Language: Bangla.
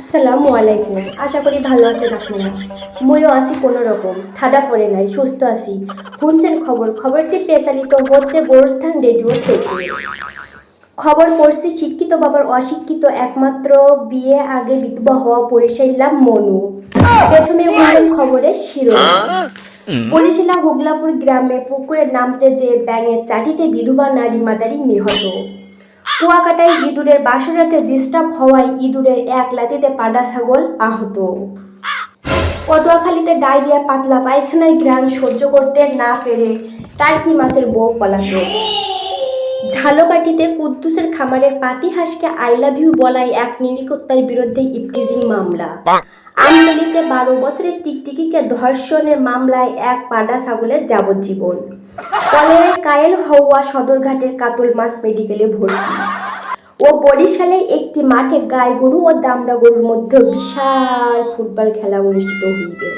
আসসালামু আলাইকুম। আশা করি ভালো আছেন আপনারা। মইও আছি কোনো রকম, ঠাডা পড়ে নাই, সুস্থ আছি। শুনছেন খবরটি পেচালিত হচ্ছে গোরস্থান রেডিও থেকে। খবর পড়ছি শিক্ষিত বাবার অশিক্ষিত একমাত্র বিয়ে আগে বিধবা হওয়া পরিশাইলাম মনু। প্রথমে উঠলেন খবরের শিরোনাম। বরিশালা হুগলাপুর গ্রামে পুকুরে নামতে যে ব্যাঙের চাটিতে বিধবা নারী মাদারি নিহত। কুয়াকাটায় ইঁদুরের বাসরাতে ডিস্টার্ব হওয়ায় ইঁদুরের এক লাথিতে পাডা ছাগল আহত। পটুয়াখালীতে ডায়রিয়া পাতলা পায়খানার ঘ্রাণ সহ্য করতে না পেরে টার্কি মাছের বউ পলাতক। ঝালকাঠিতে কুদ্দুসের খামারের পাতিহাঁসকে আই লাভ ইউ বলায় এক নিরীক্ষতার বিরুদ্ধে ইপটিজিং মামলা। আমতলীতে 12 বছরের টিকটিকিকে ধর্ষণের মামলায় এক পাডা ছাগলের যাবজ্জীবন। কলেরায় কায়েল হওয়া সদরঘাটের কাতল মাছ মেডিকেলে ভর্তি। ও বরিশালের একটি মাঠে গাই গরু ও দামড়া গরুর মধ্যে বিশাল ফুটবল খেলা অনুষ্ঠিত হইবে।